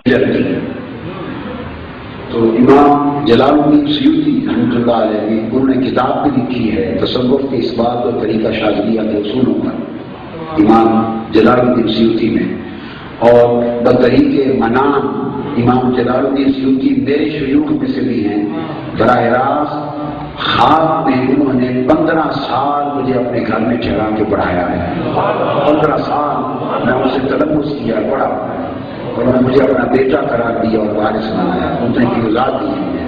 جاتی ہے۔ تو امام جلال الدین سیوطی رحمۃ اللہ علیہ انہوں نے کتاب بھی لکھی ہے تصوف کے اثبات اور طریقہ شاذلیہ کے اصولوں پر، امام جلال الدین سیوطی میں، اور بطریق منام امام جلال الدین سیوطی میرے شیوخ میں سے بھی ہیں۔ براہ راست خواب میں انہوں نے 15 سال مجھے اپنے گھر میں ٹھہرا کے پڑھایا ہے۔ 15 سال میں ان سے تلفظ کیا، پڑھا، اور انہوں نے مجھے اپنا بیٹا قرار دیا اور وارث بنایا، اتنے کی اولاد دی ہے۔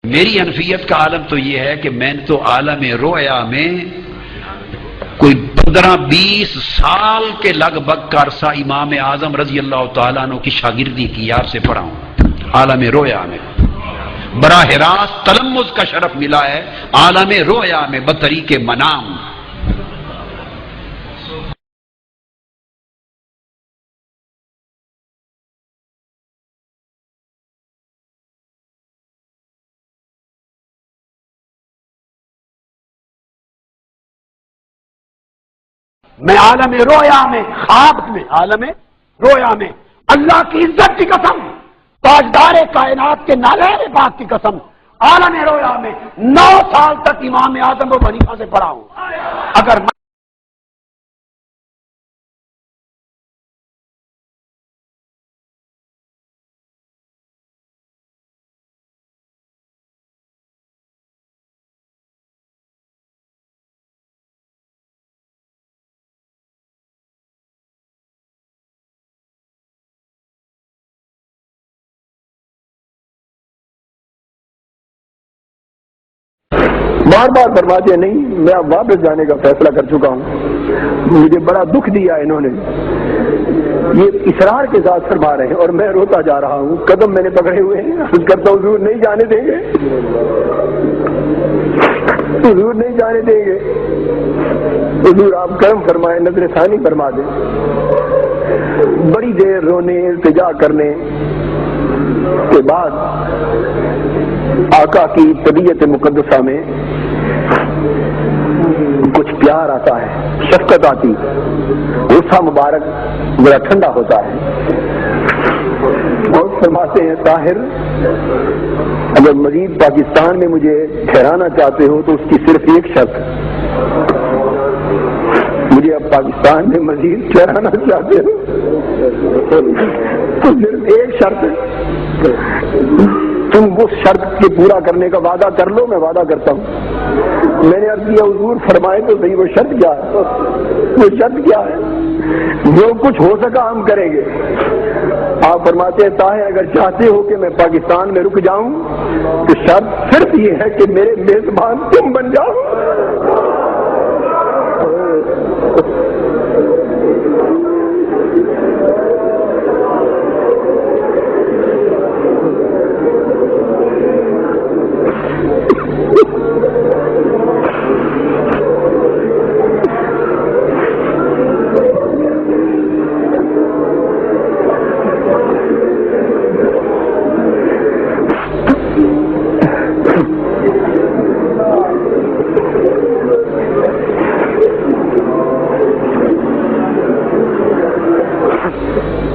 میری حنفیت کا عالم تو یہ ہے کہ میں نے تو عالم رویا میں کوئی 15-20 سال کے لگ بھگ کا عرصہ امام اعظم رضی اللہ تعالیٰ عنہ کی شاگردی کی، آپ سے پڑھا ہوں عالم رویا میں، براہ راست تلمذ کا شرف ملا ہے عالم رویا میں بطریق منام۔ میں عالم رویا میں، خواب میں، عالم رویا میں، اللہ کی عزت کی قسم، تاجدار کائنات کے نالین پاک کی قسم، عالم رویا میں 9 سال تک امام اعظم ابو حنیفہ سے پڑھا ہوں۔ اگر بار بار فرماتے نہیں، میں اب واپس جانے کا فیصلہ کر چکا ہوں، مجھے بڑا دکھ دیا انہوں نے، یہ اصرار کے ساتھ فرما رہے ہیں اور میں روتا جا رہا ہوں، قدم میں نے پکڑے ہوئے ہیں، عرض کرتا ہوں حضور نہیں جانے دیں گے، حضور نہیں جانے دیں گے، حضور آپ کرم فرمائیں، نظر ثانی فرما دیں۔ بڑی دیر رونے التجا کرنے کے بعد آقا کی طبیعت مقدسہ میں کچھ پیار آتا ہے، شفقت آتی، غصہ مبارک بڑا ٹھنڈا ہوتا ہے، اور فرماتے ہیں طاہر اگر مزید پاکستان میں مجھے ٹھہرانا چاہتے ہو تو اس کی صرف ایک شرط، مجھے اب پاکستان میں مزید ٹھہرانا چاہتے ہو تو صرف ایک شرط ہے، تم اس شرط کے پورا کرنے کا وعدہ کر لو، میں وعدہ کرتا ہوں۔ میں نے عرض کیا حضور فرمائے تو صحیح وہ شرط کیا ہے، وہ شرط کیا ہے؟ جو کچھ ہو سکا ہم کریں گے۔ آپ فرماتے ہیں طاہر اگر چاہتے ہو کہ میں پاکستان میں رک جاؤں تو شرط صرف یہ ہے کہ میرے میزبان تم بن جاؤ۔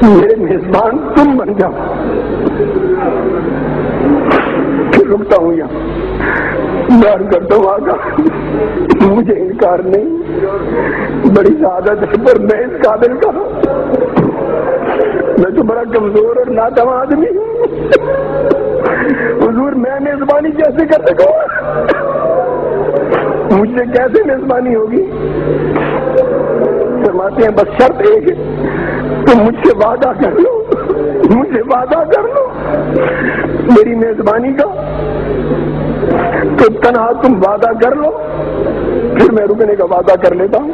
میرے میزبان تم بن جاؤ۔ پھر رکتا ہوں یہاں، میں عرض کرتا ہوں آقا مجھے انکار نہیں، بڑی سعادت ہے پر میں اس قابل کا میں تو بڑا کمزور اور ناتواں آدمی ہوں، حضور میں میزبانی کیسے کر سکوں، مجھ سے کیسے میزبانی ہوگی؟ فرماتے ہیں بس شرط ایک ہے، تم مجھ سے وعدہ کر لو، مجھ سے وعدہ کر لو میری میزبانی کا، تو تنہا تم وعدہ کر لو پھر میں رکنے کا وعدہ کر لیتا ہوں۔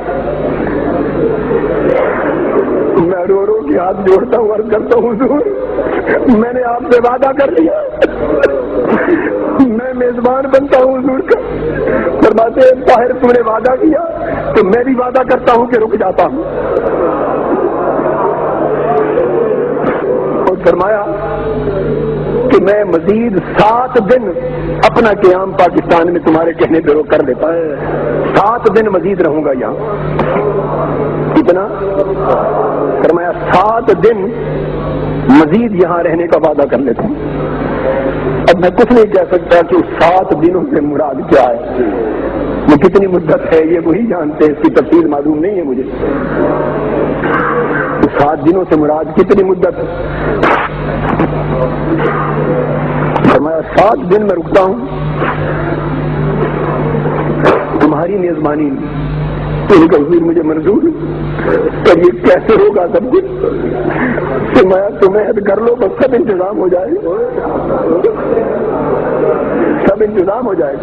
میں رو رو کے ہاتھ جوڑتا ہوں عرض کرتا ہوں حضور میں نے آپ سے وعدہ کر لیا، میں میزبان بنتا ہوں حضور کا۔ فرماتے ہیں طاہر تم نے وعدہ کیا تو میں بھی وعدہ کرتا ہوں کہ رک جاتا ہوں۔ اور فرمایا کہ میں مزید 7 دن اپنا قیام پاکستان میں تمہارے کہنے پہ وہ کر لیتا ہے، 7 دن مزید رہوں گا یہاں۔ کتنا؟ فرمایا 7 دن مزید یہاں رہنے کا وعدہ کر لیتا ہوں۔ اب میں کچھ نہیں کہہ سکتا کہ اس 7 دنوں سے مراد کیا ہے، یہ کتنی مدت ہے یہ وہی جانتے ہیں، اس کی تفصیل معلوم نہیں ہے مجھے۔ 7 دنوں سے مراد کتنی مدت ہے؟ فرمایا 7 دن میں رکتا ہوں تمہاری میزبانی میں۔ ان کا حضور مجھے منظور پر یہ کیسے ہوگا سب کچھ؟ فرمایا تمہیں عہد کر لو بس سب انتظام ہو جائے، سب انتظام ہو جائے۔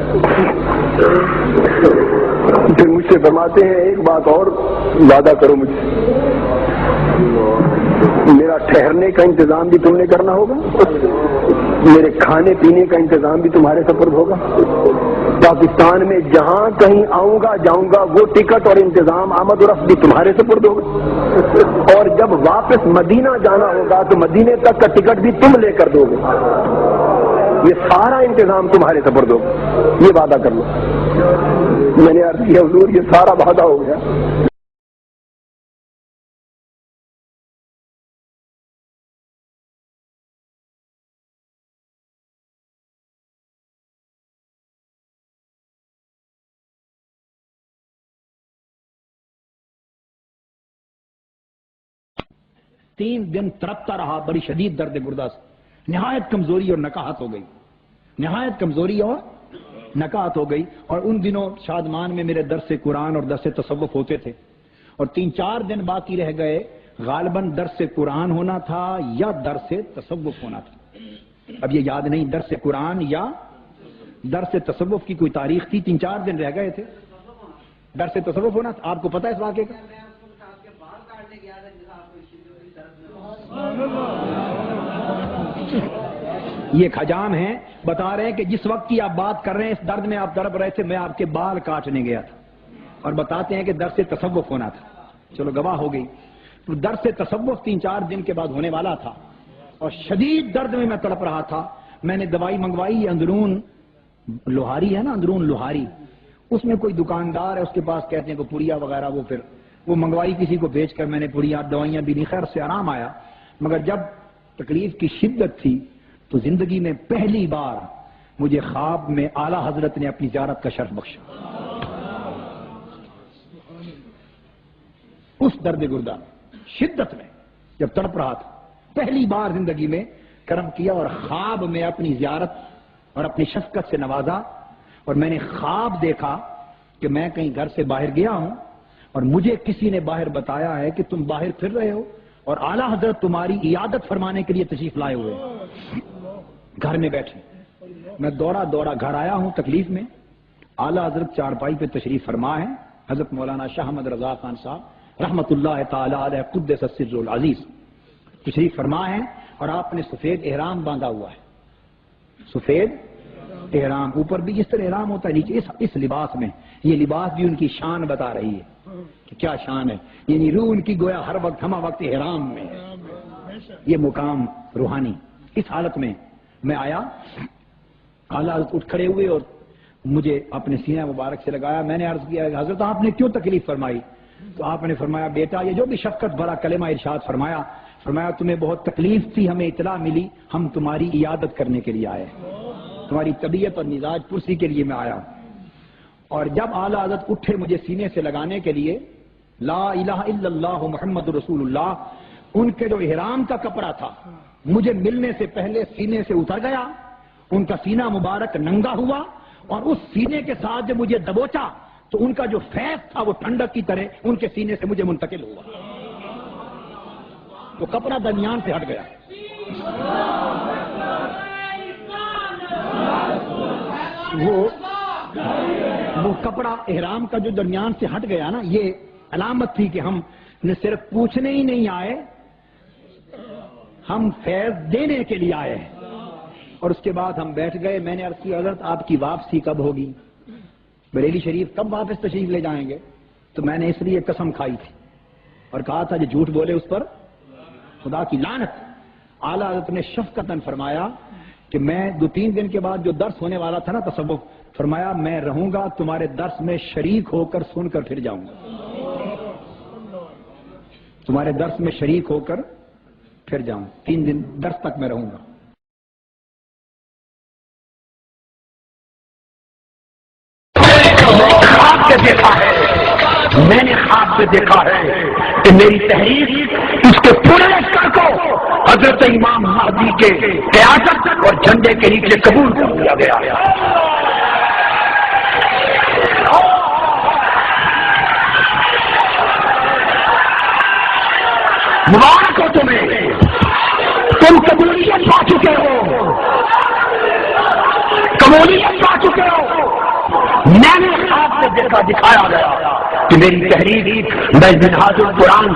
پھر مجھ سے فرماتے ہیں ایک بات اور وعدہ کرو مجھ سے، میرا ٹھہرنے کا انتظام بھی تم نے کرنا ہوگا، میرے کھانے پینے کا انتظام بھی تمہارے سپرد ہوگا، پاکستان میں جہاں کہیں آؤں گا جاؤں گا وہ ٹکٹ اور انتظام آمد و رفت بھی تمہارے سپرد ہوگا، اور جب واپس مدینہ جانا ہوگا تو مدینے تک کا ٹکٹ بھی تم لے کر دو گے، یہ سارا انتظام تمہارے سپرد ہوگا، یہ وعدہ کر لو۔ میں نے عرض کیا حضور یہ سارا وعدہ ہو گیا۔ تین دن تڑپتا رہا بڑی شدید درد گردہ سے، نہایت کمزوری اور نکاہت ہو گئی، نہایت کمزوری اور نکاہت ہو گئی۔ اور ان دنوں شادمان میں میرے درس قرآن اور درس تصوف ہوتے تھے، اور 3-4 دن باقی رہ گئے، غالباً درس قرآن ہونا تھا یا درس تصوف ہونا تھا، اب یہ یاد نہیں درس قرآن یا درس تصوف کی کوئی تاریخ تھی۔ 3-4 دن رہ گئے تھے، درس تصوف ہونا تھا۔ آپ کو پتہ ہے اس واقعے کا؟ یہ خجام ہیں، بتا رہے ہیں کہ جس وقت کی آپ بات کر رہے ہیں اس درد میں آپ تڑپ رہے تھے، میں آپ کے بال کاٹنے گیا تھا، اور بتاتے ہیں کہ درس تصوف ہونا تھا۔ چلو گواہ ہو گئی، تو درس تصوف 3-4 دن کے بعد ہونے والا تھا، اور شدید درد میں تڑپ رہا تھا۔ میں نے دوائی منگوائی، اندرون لوہاری ہے نا، اندرون لوہاری، اس میں کوئی دکاندار ہے، اس کے پاس کہتے ہیں کہ پڑیا وغیرہ، وہ منگوائی کسی کو بیچ کر، میں نے پڑیا دوائیاں بھی لی، خیر سے آرام آیا۔ مگر جب تکلیف کی شدت تھی تو زندگی میں پہلی بار مجھے خواب میں اعلیٰ حضرت نے اپنی زیارت کا شرف بخشا۔ اس درد گردہ شدت میں جب تڑپ رہا تھا، پہلی بار زندگی میں کرم کیا اور خواب میں اپنی زیارت اور اپنی شفقت سے نوازا۔ اور میں نے خواب دیکھا کہ میں کہیں گھر سے باہر گیا ہوں اور مجھے کسی نے باہر بتایا ہے کہ تم باہر پھر رہے ہو اور اعلیٰ حضرت تمہاری عیادت فرمانے کے لیے تشریف لائے ہوئے گھر میں بیٹھے۔ میں دوڑا دوڑا گھر آیا ہوں تکلیف میں، اعلیٰ حضرت چارپائی پہ تشریف فرما ہے، حضرت مولانا شاہ احمد رضا خان صاحب رحمت اللہ تعالی علیہ قدس السر العزیز تشریف فرما ہے، اور آپ نے سفید احرام باندھا ہوا ہے، سفید احرام، اوپر بھی جس طرح احرام ہوتا ہے نیچے اس لباس میں، یہ لباس بھی ان کی شان بتا رہی ہے کہ کیا شان ہے، یعنی روح ان کی گویا ہر وقت ہمہ وقت احرام میں، یہ مقام روحانی۔ اس حالت میں میں آیا، اعلیٰ حضرت اٹھ کھڑے ہوئے اور مجھے اپنے سینہ مبارک سے لگایا۔ میں نے عرض کیا حضرت آپ نے کیوں تکلیف فرمائی؟ تو آپ نے فرمایا بیٹا یہ جو بھی شفقت بھرا کلمہ ارشاد فرمایا تمہیں بہت تکلیف تھی، ہمیں اطلاع ملی، ہم تمہاری عیادت کرنے کے لیے آئے، تمہاری طبیعت اور مزاج پرسی کے لیے میں آیا ہوں۔ اور جب اعلیٰ حضرت اٹھے مجھے سینے سے لگانے کے لیے، لا الہ الا اللہ محمد رسول اللہ، ان کے جو احرام کا کپڑا تھا مجھے ملنے سے پہلے سینے سے اتر گیا، ان کا سینہ مبارک ننگا ہوا، اور اس سینے کے ساتھ جب مجھے دبوچا تو ان کا جو فیض تھا وہ ٹھنڈک کی طرح ان کے سینے سے مجھے منتقل ہوا، وہ کپڑا درمیان سے ہٹ گیا۔ وہ کپڑا احرام کا جو درمیان سے ہٹ گیا نا، یہ علامت تھی کہ ہم نے صرف پوچھنے ہی نہیں آئے ہم فیض دینے کے لیے آئے ہیں۔ اور اس کے بعد ہم بیٹھ گئے۔ میں نے عرض کی حضرت آپ کی واپسی کب ہوگی؟ بریلی شریف کب واپس تشریف لے جائیں گے؟ تو میں نے اس لیے قسم کھائی تھی اور کہا تھا جو جھوٹ بولے اس پر خدا کی لعنت۔ اعلیٰ حضرت نے شفقتاً فرمایا کہ میں 2-3 دن کے بعد جو درس ہونے والا تھا نا تصوف، فرمایا میں رہوں گا تمہارے درس میں شریک ہو کر سن کر پھر جاؤں گا، تمہارے درس میں شریک ہو کر پھر جاؤں، 3 دن درس تک میں رہوں گا۔ خواب سے دیکھا ہے، میں نے خواب سے دیکھا ہے کہ میری تحریر اس کے پورے لشکر کو حضرت امام مہدی کے قیادت اور جھنڈے کے نیچے قبول کر لیا گیا۔ مبارک ہو تمہیں، تم قبولیت پا چکے ہو، قبولیت پا چکے ہو۔ میں نے خواب سے دیکھا، دکھایا گیا کہ میری تحریر میں منہاج القرآن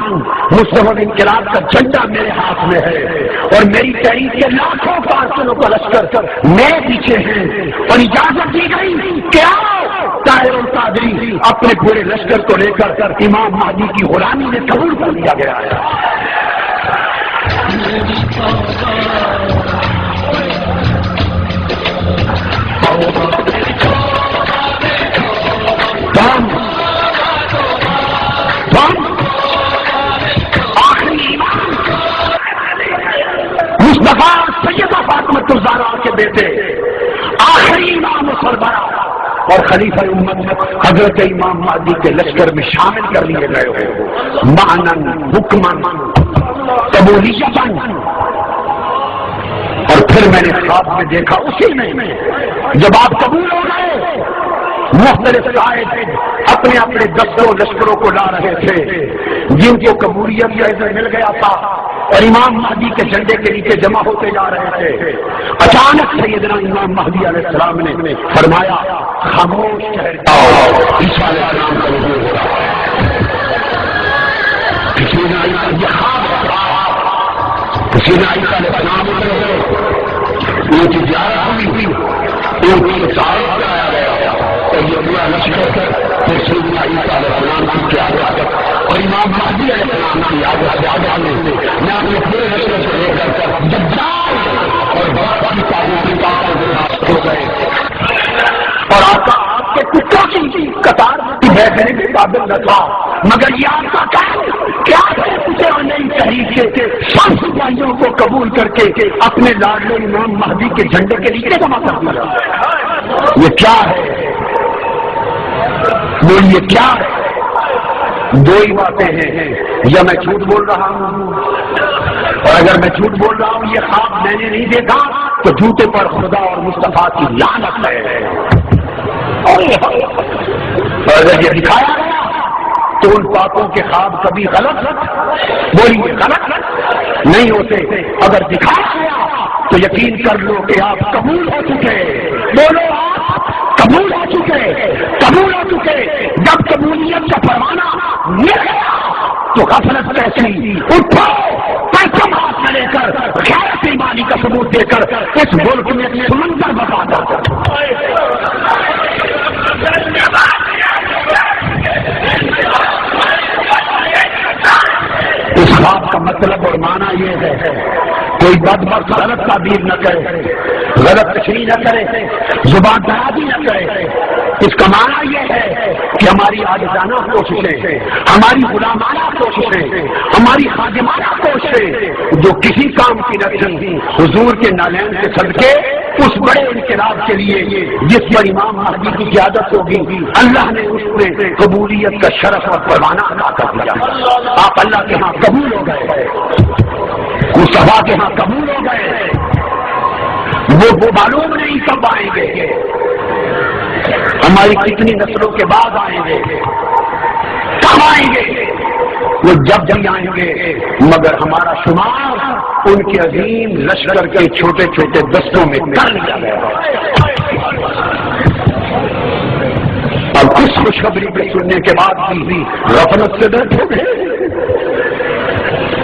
مصطفی انقلاب کا جھنڈا میرے ہاتھ میں ہے اور میری تحریر کے لاکھوں کارکنوں کا لشکر میرے پیچھے ہیں، اور اجازت دی گئی کہ آؤ طاہر القادری اپنے پورے لشکر کو لے کر امام مہدی کی غلامی میں قبول کر لیا گیا ہے۔ مصطفیٰ سیدہ فاطمۃ الزہرا کے بیٹے آخری امام سربراہ اور خلیفہ امت حضرت امام مہدی کے لشکر میں شامل کر لیے گئے ہو، معنن، حکمن، قبولیتن۔ اور پھر میں نے خواب میں دیکھا اسی میں جب آپ قبول ہو گئے، مختلف قائد اپنے اپنے دستوں لشکروں کو لا رہے تھے جن کو قبولیت کا عزت مل گیا تھا اور امام مہدی کے جھنڈے کے نیچے جمع ہوتے جا رہے تھے۔ اچانک سیدنا امام مہدی علیہ السلام نے فرمایا خاموش ٹھہر جاؤ، عیسیٰ علیہ السلام کا ظہور ہو رہا ہے۔ کسی نے یہ خواب رہا، کسی نے عیسیٰ علیہ السلام ان کی زیارت ہوئی، ان کو تعارف کرایا گیا اور یہ پورا لشکر پھر سیدنا عیسیٰ علیہ السلام کی قیادت اور امام مہدی علیہ السلام کی قیادت میں اپنے پورے لشکر سے لے کر دجال اور باقی تعلیم ہو گئے اور آقا آپ کے کتوں کی قطار کی بیٹھنے کے قابل نہ تھا، مگر یہ آپ کا کام کیا ہے؟ اسے اور نئی تحریک کے سب سپاہیوں کو قبول کر کے اپنے لاڈلے امام مہدی کے جھنڈے کے نیچے جمع کر دیا۔ یہ کیا ہے؟ بولیے کیا ہے؟ دو ہی باتیں ہیں، یا میں جھوٹ بول رہا ہوں، اور اگر میں جھوٹ بول رہا ہوں یہ خواب میں نے نہیں دیکھا تو جھوٹے پر خدا اور مصطفیٰ کی لعنت ہے۔ اور اگر یہ دکھایا گیا تو ان پاپوں کے خواب کبھی غلط بولیے غلط نہیں ہوتے۔ اگر دکھایا گیا تو یقین کر لو کہ آپ قبول ہو چکے، بولو آپ قبول ہو چکے، قبول ہو چکے۔ جب قبولیت کا پروانہ مل گیا تو غفلت کیسی؟ اٹھو، پرچم ہاتھ میں لے کر غیرت ایمانی کا ثبوت دے کر اس ملک میں سمندر بتا کر اس خواب کا مطلب اور معنی یہ ہے کوئی بدبخت غلط تعبیر نہ کرے، غلط تشریح نہ کرے، زبان درازی نہ کرے۔ اس کا معنی یہ ہے کہ ہماری عاجزانہ کوششیں، ہماری غلامانہ کوششیں، ہماری خادمانہ کوششیں جو کسی کام کی نہ تھیں، حضور کے نالین سے صدقے اس بڑے انقلاب کے لیے جس پر امام مہدی کی قیادت ہوگی، اللہ نے اس میں قبولیت کا شرف اور پروانہ عطا کر دیا۔ آپ اللہ کے ہاں قبول ہو گئے، مصطفیٰ کے ہاں قبول ہو گئے۔ وہ معلوم نہیں کب آئیں گے، ہماری کتنی نسلوں کے بعد آئیں گے، کب آئیں گے، وہ جب بھی آئیں گے، مگر ہمارا شمار ان کے عظیم لشکر کے چھوٹے چھوٹے دستوں میں کر لیا گیا۔ اب کس خوشخبری کو سننے کے بعد بھی غفلت سے بیٹھے گئے۔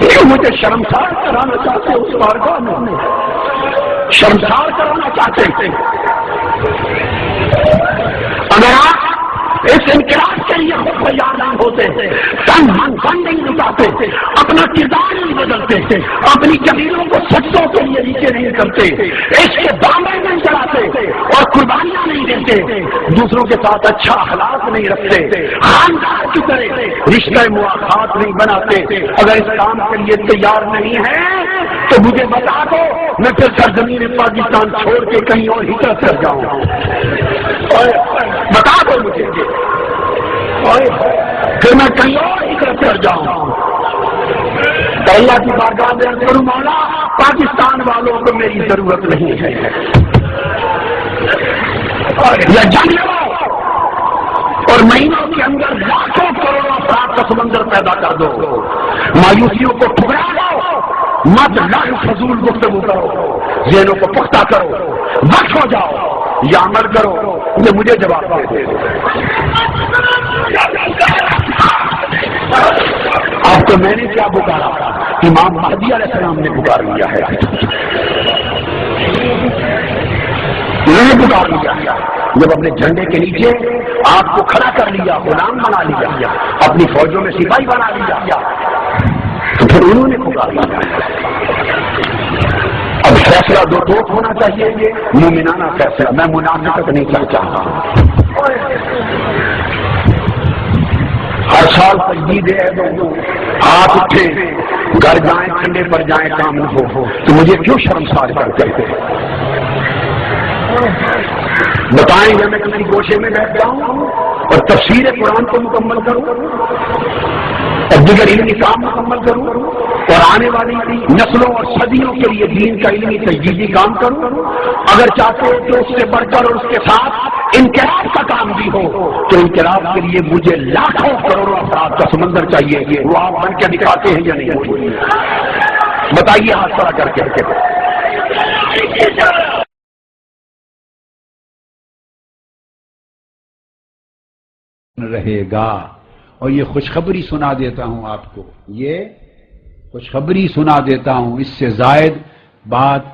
یہ مجھے شرمسار کرانا چاہتے اس بارگاہ میں، شرمسار کرانا چاہتے تھے۔ اگر آپ اس انقلاب کے لیے خود تیار نہیں ہوتے، تن من دھن نہیں لٹاتے، اپنا کردار نہیں بدلتے، اپنی قبیلوں کو سجدوں کے لیے نیچے نہیں کرتے، اس کے دامن نہیں چڑھاتے اور قربانیاں نہیں دیتے، دوسروں کے ساتھ اچھا اخلاق نہیں رکھتے، خاندان کی طرح رشتہ مواخات نہیں بناتے، اگر اس کام کے لیے تیار نہیں ہے تو مجھے بتا دو، میں پھر سرزمین پاکستان چھوڑ کے کہیں اور ہجرت کر جاؤں، بتا دو مجھے، پھر میں کہیں اور ہجرت کر جاؤں۔ تو اللہ کی بارگاہ میں عرض کروں، مولا پاکستان والوں کو میری ضرورت نہیں ہے، یا جنگ لڑو اور مہینوں کے اندر لاکھوں کروڑوں افراد کا سمندر پیدا کر دو، مایوسیوں کو ٹھکرا دو، مت لاکھ فضول گفتگو کرو، ذہنوں کو پختہ کرو، وقت ہو جاؤ یا عمل کرو، یہ مجھے جواب دے دے۔ اب تو میں نے کیا پکارا، امام مہدی علیہ السلام نے پکار لیا ہے، انہوں نے پکار لیا، جب اپنے جھنڈے کے نیچے آپ کو کھڑا کر لیا، غلام بنا لیا، اپنی فوجوں میں سپاہی بنا لیا، تو پھر انہوں نے پکار لیا۔ اب فیصلہ دو ٹوک ہونا چاہیے، مومنانہ فیصلہ، میں منافقت نہیں چاہتا۔ ہر سال تجدید ہے، ہاتھ اٹھے، گھر جائیں، ٹھنڈے پر جائیں، کام نہ ہو، تو مجھے کیوں شرمسار کرتے تھے؟ بتائیں گے میں کسی گوشے میں بیٹھ جاؤں اور تفسیر قرآن کو مکمل کروں اور دیگر علمی کام مکمل کروں اور آنے والی نسلوں اور صدیوں کے لیے دین کا علمی تجدیدی کام کروں؟ اگر چاہتے ہو کہ اس سے بڑھ کر اور اس کے ساتھ انقلاب کا کام بھی ہو تو انقلاب کے لیے مجھے لاکھوں کروڑوں افراد کا سمندر چاہیے، وہ آپ بن کے دکھاتے ہیں یا نہیں؟ بتائیے ہاتھ کھڑا کر کے۔ رہے گا، اور یہ خوشخبری سنا دیتا ہوں آپ کو، یہ خوشخبری سنا دیتا ہوں، اس سے زائد بات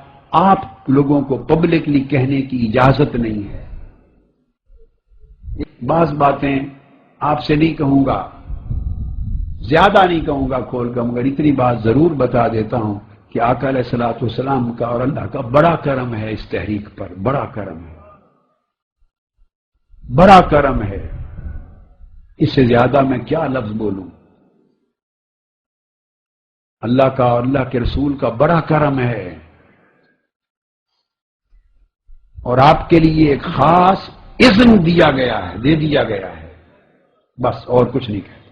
آپ لوگوں کو پبلکلی کہنے کی اجازت نہیں ہے۔ بعض باتیں آپ سے نہیں کہوں گا، زیادہ نہیں کہوں گا کھول کر، مگر اتنی بات ضرور بتا دیتا ہوں کہ آقا علیہ الصلوۃ والسلام کا اور اللہ کا بڑا کرم ہے اس تحریک پر، بڑا کرم ہے، بڑا کرم ہے۔ اس سے زیادہ میں کیا لفظ بولوں؟ اللہ کا اور اللہ کے رسول کا بڑا کرم ہے، اور آپ کے لیے ایک خاص اذن دیا گیا ہے، دے دیا گیا ہے، بس اور کچھ نہیں کہتا۔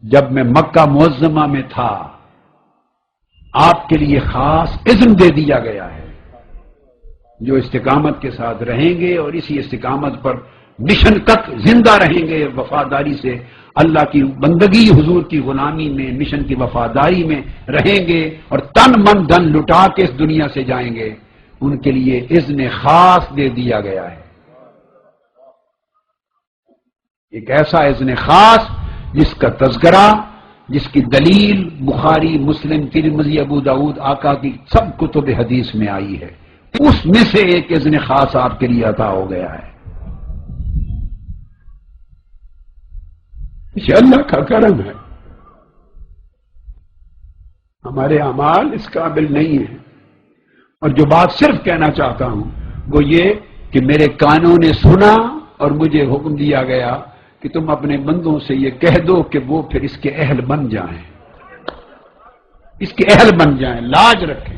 جب میں مکہ معظمہ میں تھا آپ کے لیے خاص اذن دے دیا گیا ہے، جو استقامت کے ساتھ رہیں گے اور اسی استقامت پر مشن تک زندہ رہیں گے، وفاداری سے اللہ کی بندگی، حضور کی غلامی میں، مشن کی وفاداری میں رہیں گے اور تن من دھن لٹا کے اس دنیا سے جائیں گے، ان کے لیے اذن خاص دے دیا گیا ہے، ایک ایسا اذن خاص جس کا تذکرہ، جس کی دلیل بخاری، مسلم، ترمذی، ابو داؤد، آقا کی سب کتب حدیث میں آئی ہے، اس میں سے ایک اذن خاص آپ کے لیے عطا ہو گیا ہے۔ یہ اللہ کا کرم ہے، ہمارے اعمال اس قابل نہیں ہیں۔ اور جو بات صرف کہنا چاہتا ہوں وہ یہ کہ میرے کانوں نے سنا اور مجھے حکم دیا گیا کہ تم اپنے بندوں سے یہ کہہ دو کہ وہ پھر اس کے اہل بن جائیں، اس کے اہل بن جائیں، لاج رکھیں۔